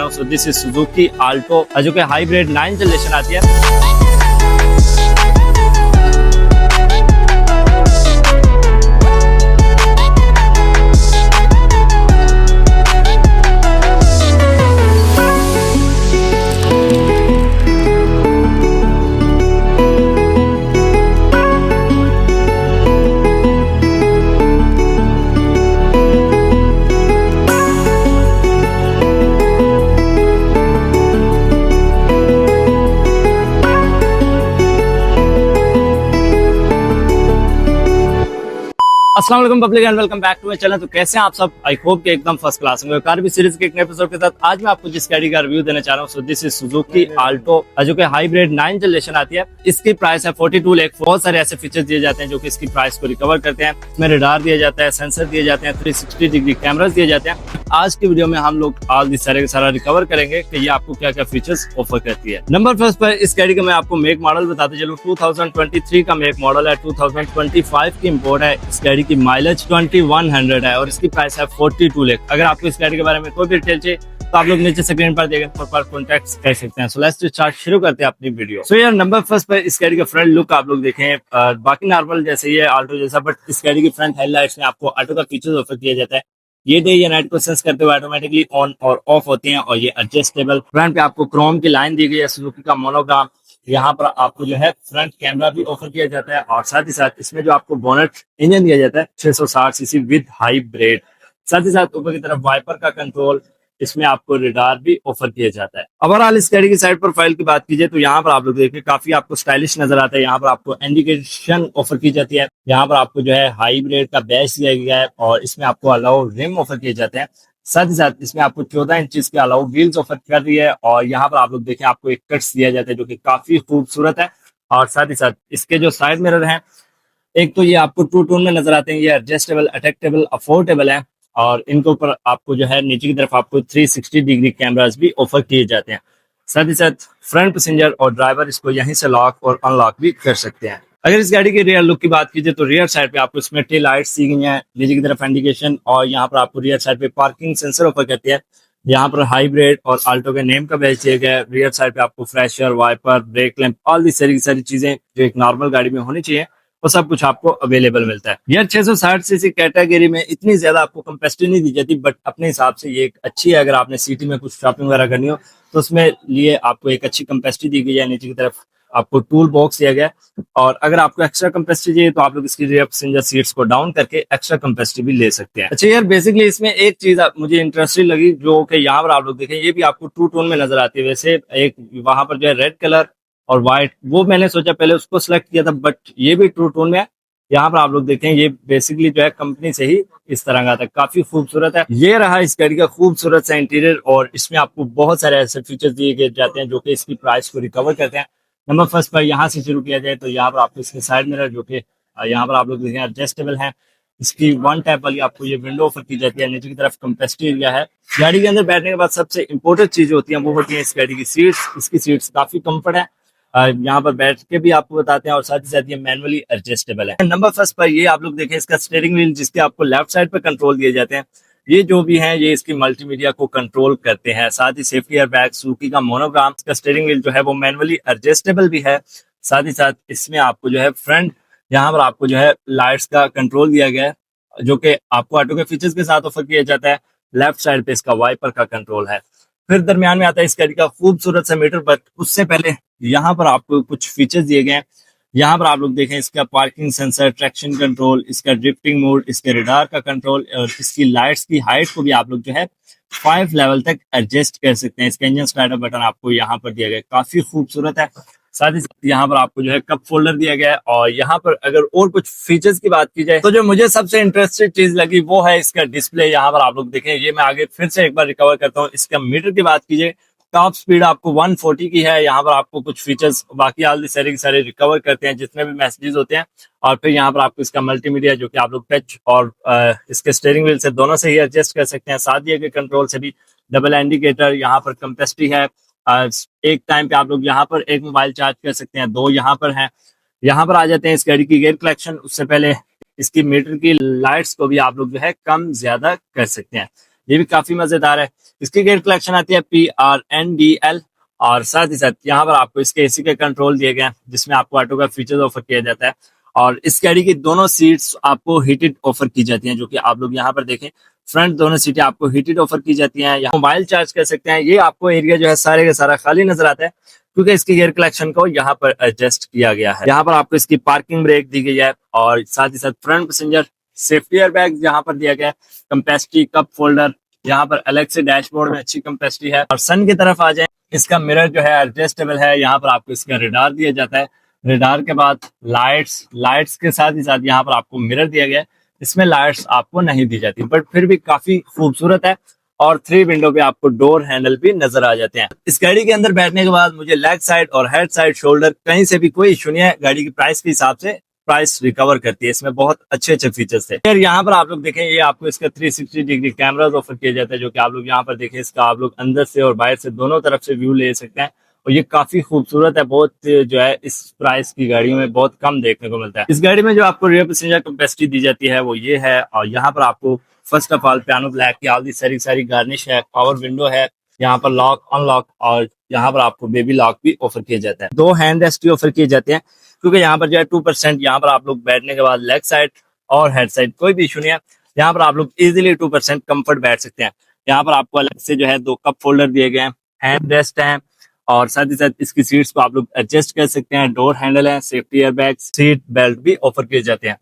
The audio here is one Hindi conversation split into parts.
हूँ। So this is Suzuki Alto जो कि हाइब्रिड 9 जनरेशन आती है। अस्सलाम वालेकुम public and welcome back to my channel. तो कैसे हैं आप सब? आई होप कि एकदम फर्स्ट क्लास होंगे। कार भी सीरीज के एक नए एपिसोड के साथ आज मैं आपको जिस गाड़ी का रिव्यू देना चाह रहा हूँ, so this is Suzuki Alto जो कि हाइब्रिड 9 जनरेशन आती है। इसकी प्राइस है 42 लाख। बहुत सारे ऐसे फीचर्स दिए जाते हैं जो कि इसकी प्राइस को रिकवर करते हैं। इसमें रडार दिया जाता है, सेंसर दिए जाते हैं, 360 डिग्री कैमरास दिए जाते हैं। आज की वीडियो में हम लोग ऑल दिस सारे का सारा रिकवर करेंगे कि ये आपको क्या क्या फीचर्स ऑफर करती है। नंबर फर्स्ट पर इस गाड़ी का मैं आपको मेक मॉडल बताते चलूं। 2023 का मेक मॉडल है, 2025 की इंपोर्ट है। इस गाड़ी की माइलेज 2100 है और इसकी प्राइस है 42 लाख। अगर आपको इस गाड़ी के बारे में कोई भी डिटेल चाहिए तो आप लोग नीचे स्क्रीन पर देखें पर कॉन्टेक्ट कर सकते हैं। सो लेट्स स्टार्ट, शुरू करते हैं अपनी वीडियो। सो यार नंबर फर्स्ट पर इस गाड़ी का फ्रंट लुक आप लोग देखें, बाकी नॉर्मल जैसे ये आल्टो जैसा, बट इस गाड़ी की फ्रंट हेडलाइट्स में आपको ऑटो का फीचर्स ऑफर किया जाता है। ये डे या नाइट को सेंस करते हुए ऑटोमेटिकली ऑन और ऑफ होती हैं और ये एडजस्टेबल। फ्रंट पे आपको क्रोम की लाइन दी गई है, सुजुकी का मोनोग्राम। यहाँ पर आपको जो है फ्रंट कैमरा भी ऑफर किया जाता है और साथ ही साथ इसमें जो आपको बोनट इंजन दिया जाता है 660 सीसी विद हाइब्रिड। साथ ही साथ ऊपर की तरफ वाइपर का कंट्रोल, इसमें आपको रडार भी ऑफर किया जाता है। ओवरऑल इस गाड़ी की साइड प्रोफाइल की बात कीजिए तो यहाँ पर आप लोग देखिए काफी आपको स्टाइलिश नजर आता है। यहाँ पर आपको इंडिकेशन ऑफर की जाती है। यहाँ पर आपको जो है हाइब्रिड का बैच दिया गया है और इसमें आपको अलाउ रिम ऑफर किए जाते हैं। साथ ही साथ इसमें आपको 14 इंच के अलाउ व्हील्स ऑफर कर रही है और यहाँ पर आप लोग देखें आपको एक कट्स दिया जाता है जो कि काफी खूबसूरत है। और साथ ही साथ इसके जो साइड मिरर हैं, एक तो ये आपको टू टोन में नजर आते हैं। ये एडजस्टेबल, अटैचेबल, अफोर्डेबल है और इनके ऊपर आपको जो है नीचे की तरफ आपको 360 डिग्री कैमरास भी ऑफर किए जाते हैं। साथ ही साथ फ्रंट पैसेंजर और ड्राइवर इसको यहीं से लॉक और अनलॉक भी कर सकते हैं। अगर इस गाड़ी के रियर लुक की बात कीजिए तो रियर साइड पे आपको इसमें टेल लाइट्स दी गई हैं, नीचे की तरफ इंडिकेशन और यहाँ पर आपको रियर साइड पे पार्किंग सेंसर ऑफर करती है। यहाँ पर हाइब्रिड और आल्टो के नेम का बैच दिया गया है। रियर साइड पे आपको fresher, wiper, brake lamp, all the सारी चीजें जो एक नॉर्मल गाड़ी में होनी चाहिए वो सब कुछ आपको अवेलेबल मिलता है। यार 660 सीसी कैटेगरी में इतनी ज्यादा आपको कैपेसिटी नहीं दी जाती, बट अपने हिसाब से ये एक अच्छी है। अगर आपने सिटी में कुछ शॉपिंग वगैरह करनी हो तो उसमें लिए आपको एक अच्छी कैपेसिटी दी गई है। नीचे की तरफ आपको टूल बॉक्स दिया गया है और अगर आपको एक्स्ट्रा कैपेसिटी चाहिए तो आप लोग इसकी रियर पैसेंजर सीट्स को डाउन करके एक्स्ट्रा कैपेसिटी भी ले सकते हैं। अच्छा यार बेसिकली इसमें एक चीज मुझे इंटरेस्टिंग लगी जो कि यहाँ पर आप लोग देखें, ये भी आपको टू टोन में नजर आती है। वैसे एक वहां पर जो है रेड कलर और व्हाइट, वो मैंने सोचा पहले उसको सिलेक्ट किया था, बट ये भी ट्रू टोन में है। यहाँ पर आप लोग देखते हैं ये बेसिकली जो है कंपनी से ही इस तरह का था, काफी खूबसूरत है। ये रहा इस गाड़ी का खूबसूरत सा इंटीरियर और इसमें आपको बहुत सारे ऐसे फीचर्स दिए जाते हैं जो कि इसकी प्राइस को रिकवर करते हैं। नंबर फर्स्ट पर यहाँ से शुरू किया जाए तो यहाँ पर आपको इसके साइड मिरर जो कि यहाँ पर आप लोग देखें एडजस्टेबल है। इसकी वन टैप वाली आपको ये विंडो ऑफर की जाती है। नीचे की तरफ कैपेसिटी एरिया है। गाड़ी के अंदर बैठने के बाद सबसे इंपॉर्टेंट चीज होती है वो होती है इस गाड़ी की सीट्स। इसकी सीट्स काफी कम्फर्ट है, यहाँ पर बैठ के भी आपको बताते हैं और साथ ही साथ ये मैनुअली एडजस्टेबल है। नंबर फर्स्ट पर ये आप लोग देखें इसका स्टीयरिंग व्हील जिसके आपको लेफ्ट साइड पर कंट्रोल दिए जाते हैं। ये जो भी है ये इसकी मल्टीमीडिया को कंट्रोल करते हैं। साथ ही सेफ्टी एयर बैग, सुजुकी का मोनोग्राम। इसका स्टीयरिंग व्हील जो है वो मैनुअली एडजस्टेबल भी है। साथ ही साथ इसमें आपको जो है फ्रंट यहाँ पर आपको जो है लाइट्स का कंट्रोल दिया गया है जो कि आपको ऑटो के फीचर्स के साथ ऑफर किया जाता है। लेफ्ट साइड पे इसका वाइपर का कंट्रोल है। फिर दरमियान में आता है इस गाड़ी का खूबसूरत सा मीटर, बट उससे पहले यहाँ पर आपको कुछ फीचर्स दिए गए हैं। यहाँ पर आप लोग देखें इसका पार्किंग सेंसर, ट्रैक्शन कंट्रोल, इसका ड्रिफ्टिंग मोड, इसके रडार का कंट्रोल और इसकी लाइट्स की हाइट को भी आप लोग जो है 5 लेवल तक एडजस्ट कर सकते हैं। इसका इंजन स्टार्टर बटन आपको यहाँ पर दिया गया है, काफी खूबसूरत है। साथ ही साथ यहाँ पर आपको जो है कप फोल्डर दिया गया है और यहाँ पर अगर और कुछ फीचर्स की बात की जाए तो जो मुझे सबसे इंटरेस्टिंग चीज लगी वो है इसका डिस्प्ले। यहाँ पर आप लोग देखें, ये मैं आगे फिर से एक बार रिकवर करता हूँ। इसका मीटर की बात कीजिए, टॉप स्पीड आपको 140 की है। यहाँ पर आपको कुछ फीचर्स बाकी ऑल दी सारे के सारे रिकवर करते हैं जितने भी मैसेजेस होते हैं। और फिर यहाँ पर आपको इसका मल्टीमीडिया जो कि आप लोग टच और इसके स्टीयरिंग व्हील से दोनों से ही एडजस्ट कर सकते हैं। साथ ही कंट्रोल से भी डबल इंडिकेटर, यहाँ पर कैपेसिटी है। एक टाइम पे आप लोग यहाँ पर एक मोबाइल चार्ज कर सकते हैं, 2 यहाँ पर हैं। यहाँ पर आ जाते हैं इस गाड़ी की गियर कलेक्शन। उससे पहले इसकी मीटर की लाइट्स को भी आप लोग जो है कम ज्यादा कर सकते हैं। ये भी काफी मजेदार है। इसकी गेयर कलेक्शन आती है PRNDL, और साथ ही साथ यहाँ पर आपको इसके एसी के कंट्रोल दिए गए हैं, जिसमें आपको ऑटो का फीचर ऑफर किया जाता है। और इस गाड़ी की दोनों सीट्स आपको हीटेड ऑफर की जाती हैं, जो कि आप लोग यहाँ पर देखें, फ्रंट दोनों सीटें आपको हीटेड ऑफर की जाती हैं। यहाँ मोबाइल चार्ज कर सकते हैं। ये आपको एरिया जो है सारे का सारा खाली नजर आता है, क्योंकि इसकी गियर कलेक्शन को यहाँ पर एडजस्ट किया गया है। यहाँ पर आपको इसकी पार्किंग ब्रेक दी गई है, और साथ ही साथ front passenger safety air bag यहाँ पर दिया गया है, कंपेसिटी कप फोल्डर, यहाँ पर अलग से डैशबोर्ड में अच्छी कंपेसिटी है। और सन की तरफ आ जाए, इसका मिरर जो है एडजस्टेबल है। यहाँ पर आपको इसका रेडार दिया जाता है। रेडार के बाद लाइट्स के साथ ही साथ यहाँ पर आपको मिरर दिया गया है। इसमें लाइट्स आपको नहीं दी जाती, बट फिर भी काफी खूबसूरत है। और 3 विंडो पे आपको डोर हैंडल भी नजर आ जाते हैं। इस गाड़ी के अंदर बैठने के बाद मुझे लेग साइड और हेड साइड शोल्डर कहीं से भी कोई इशू नहीं है। गाड़ी की प्राइस के हिसाब से प्राइस रिकवर करती है। इसमें बहुत अच्छे फीचर्स थे। फिर यहाँ पर आप लोग देखें, ये आपको इसका 360 डिग्री कैमरास ऑफर किया जाता है, जो कि आप लोग यहाँ पर देखें, इसका आप लोग अंदर से और बाहर से दोनों तरफ से व्यू ले सकते हैं। और ये काफी खूबसूरत है। बहुत जो है इस प्राइस की गाड़ियों में बहुत कम देखने को मिलता है। इस गाड़ी में जो आपको रियर पैसेंजर कैपेसिटी दी जाती है वो ये है। और यहाँ पर आपको first of all piano black की आधी सारी गार्निश है, पावर विंडो है, यहाँ पर लॉक अनलॉक, और यहाँ पर आपको बेबी लॉक भी ऑफर किया जाता है। 2 हैंड रेस्ट भी ऑफर किए जाते हैं, क्योंकि यहाँ पर जो है 2% यहाँ पर आप लोग बैठने के बाद लेग साइड और हेड साइड कोई भी इशू नहीं है। यहाँ पर आप लोग इजीली 2% कंफर्ट बैठ सकते हैं। यहाँ पर आपको अलग से जो है 2 कप फोल्डर दिए गए हैं, हैंड रेस्ट है, और साथ ही साथ इसकी सीट्स को आप लोग एडजस्ट कर सकते हैं। डोर हैंडल है, safety air bag, seat belt भी ऑफर किए जाते हैं।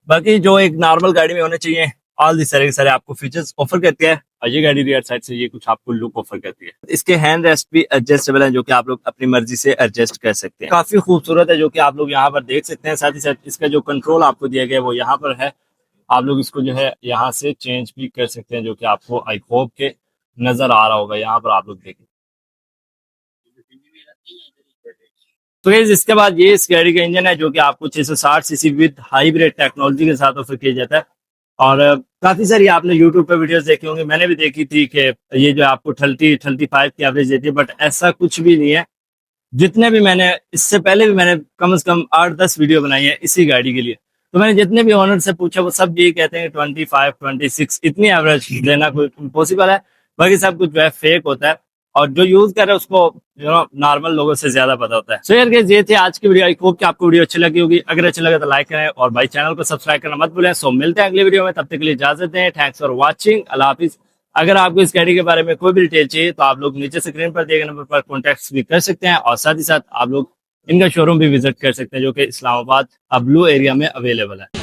बाकी जो एक नॉर्मल गाड़ी में होने चाहिए, ऑल दी सारे आपको फीचर्स ऑफर करती है। और ये गाड़ी रियर साइड से ये कुछ आपको लुक ऑफर करती है। इसके हैंड रेस्ट भी एडजस्टेबल है, जो कि आप लोग अपनी मर्जी से एडजस्ट कर सकते हैं। काफी खूबसूरत है, जो कि आप लोग यहाँ पर देख सकते हैं। साथ ही साथ इसका जो कंट्रोल आपको दिया गया है वो यहाँ पर है। आप लोग इसको जो है यहाँ से चेंज भी कर सकते हैं, जो कि आपको आई होप के नजर आ रहा होगा। यहाँ पर आप लोग देखें। तो गाइस इसके बाद ये इस गाड़ी का इंजन है, जो कि आपको 660 सीसी विद हाइब्रिड टेक्नोलॉजी के साथ ऑफर किया जाता है। और काफी सारी आपने यूट्यूब पे वीडियोस देखी होंगी, मैंने भी देखी थी कि ये जो आपको 35 की एवरेज देती है, बट ऐसा कुछ भी नहीं है। जितने भी मैंने इससे पहले भी मैंने कम से कम 8-10 वीडियो बनाई है इसी गाड़ी के लिए, तो मैंने जितने भी ओनर से पूछा वो सब यही कहते हैं 25-26 इतनी एवरेज देना कोई इम्पॉसिबल है। बाकी सब कुछ जो है फेक होता है, और जो यूज कर रहे हैं उसको नॉर्मल लोगों से ज्यादा पता होता है। सो यार गाइस ये थे आज की वीडियो। आई होप कि आपको वीडियो अच्छी लगी होगी। अगर अच्छी लगे तो लाइक करें, और भाई चैनल को सब्सक्राइब करना मत भूलें। सो मिलते हैं अगली वीडियो में, तब तक के लिए इजाजत दें। थैंक्स फॉर वॉचिंग, अल्लाह हाफिज। अगर आपको इस गाड़ी के बारे में कोई भी डिटेल चाहिए तो आप लोग नीचे स्क्रीन पर दिए गए नंबर पर कॉन्टेक्ट भी कर सकते हैं, और साथ ही साथ आप लोग इनका शोरूम भी विजिट कर सकते हैं, जो कि इस्लामाबाद अबलू एरिया में अवेलेबल है।